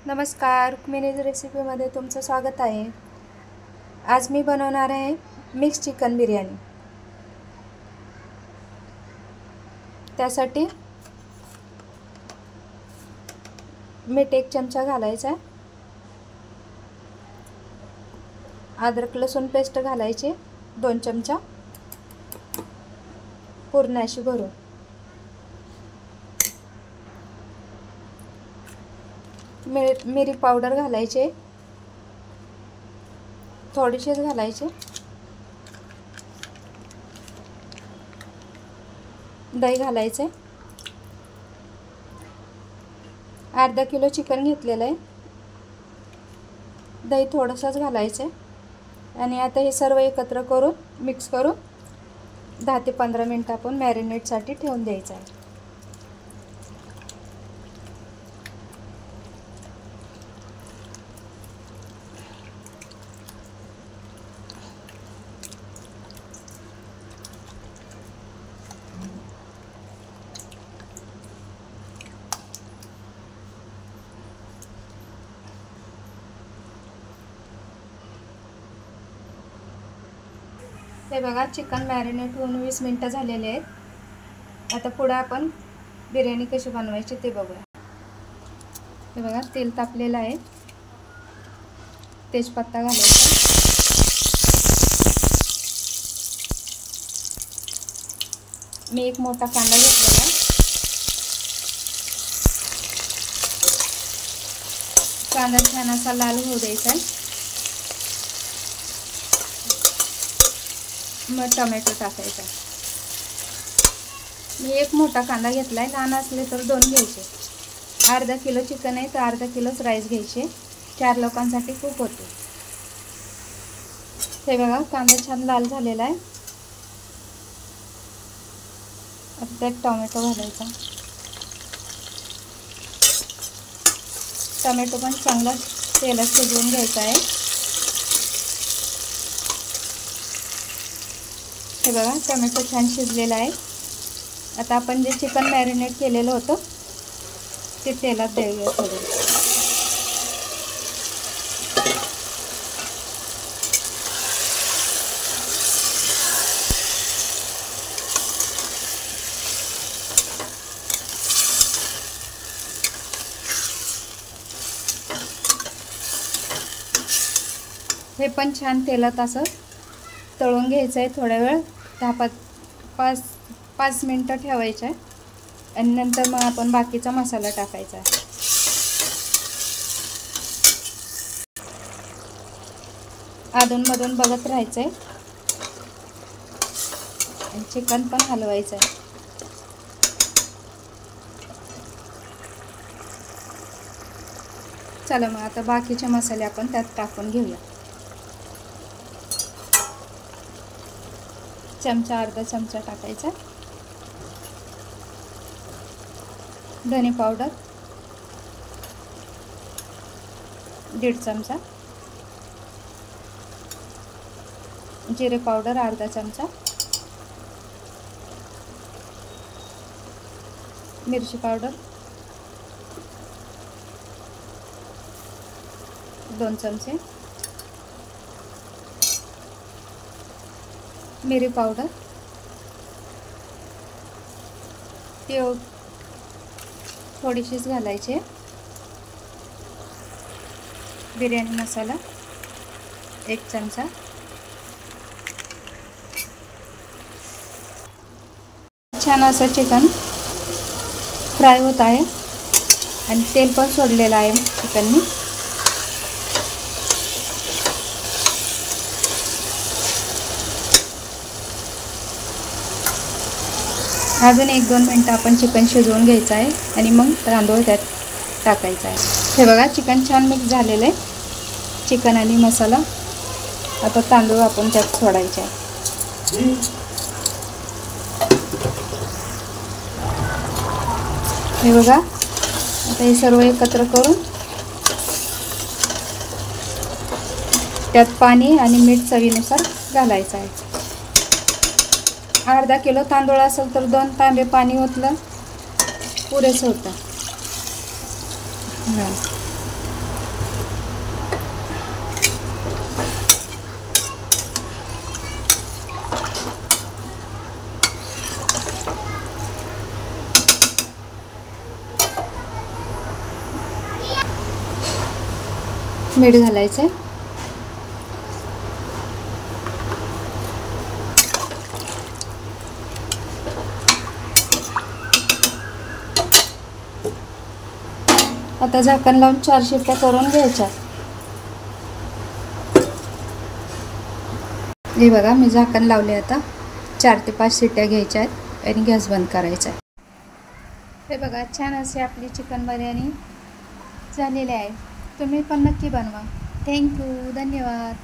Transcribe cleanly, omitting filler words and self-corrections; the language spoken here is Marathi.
नमस्कार, रुक्मिणीज रेसिपीमध्ये तुमचं स्वागत आहे। आज मी बनवणार आहे मिक्स चिकन बिर्याणी। त्यासाठी मीठ 1 चमचा घालायचा, अद्रक लसूण पेस्ट घालायची 2 चमचा पूर्ण अशी भरून, मिरी पावडर घालायचे थोडीशीच घालायचे, दही घालायचे। अर्धा किलो चिकन घेतलेलं आहे, दही थोडंसंच घालायचे आणि आता हे सर्व एकत्र करून मिक्स करून 10 ते 15 मिनिट आपण मॅरिनेटसाठी ठेवून द्यायचं आहे। हे बघा, चिकन मॅरिनेट होऊन 20 मिनिटं झालेले आहेत। आता पुढे आपण बिर्याणी कशी बनवायची ते बघूया। हे बघा, तेल तापलेलं आहे, तेजपत्ता घालायचा, मी एक मोठा कांदा घेतलेला आहे, कांदा छान असा लाल होऊ द्यायचा आहे। मग टोमॅटो टाकायचा, मी एक मोठा कांदा घेतलाय, लहान असले तर 2 घ्यायचे। अर्धा किलो चिकन आहे तर अर्धा किलोच राईस घ्यायचे, 4 लोकांसाठी खूप होते। हे बघा, कांदा छान लाल झालेला आहे, आता त्यात टोमॅटो घालायचा, टोमॅटो पण चांगला तेलात शिजवून घ्यायचा आहे। हे बघा, टोमॅटो छान शिजलेला आहे। आता आपण जे चिकन मॅरिनेट केलेलं होतं ते तेलात द्यायचं थोडं। हे पण छान तेलात असं तळून घ्यायचं आहे, थोड्या वेळ 5 मिनिटं ठेवायचं आहे आणि नंतर मग आपण बाकीचा मसाला टाकायचा आहे। अधूनमधून बघत राहायचं आहे आणि चिकन पण हलवायचं आहे। चला मग आता बाकीचे मसाले आपण त्यात टाकून घेऊया। अर्धा चमचा टाकायचा धने पावडर, 1.5 चमचा जिरे पावडर, अर्धा चमचा मिरची पावडर, 2 चमचे मिरी पावडर, तीळ थोडीशीच घालायची, बिर्याणी मसाला 1 चमचा। छान असं चिकन फ्राय होत आहे आणि तेल पण सोडलेलं आहे चिकननी। अजून 1-2 मिनिटं आपण चिकन शिजवून घ्यायचं आहे आणि मग तांदूळ त्यात टाकायचा आहे। हे बघा, चिकन छान मिक्स झालेलं आहे, चिकन आणि मसाला। आता तांदूळ आपण त्यात सोडायचे आहे। हे बघा, आता हे सर्व एकत्र करून त्यात पाणी आणि मीठ चवीनुसार घालायचं आहे। अर्धा किलो तांदूळ असेल तर 2 तांबे पाणी ओतलं पुरेसं होतं। मीठ घालायचं आहे. आता झाकण लावून 4 शिट्ट्या करून घ्यायच्या. हे बघा मी झाकण लावले. आता 4 ते 5 शिट्ट्या घ्यायच्या आहेत आणि गॅस बंद करायचा आहे. हे बघा छान असे आपली चिकन बिर्याणी झालेली आहे. तुम्ही पण नक्की बनवा. थँक्यू, धन्यवाद.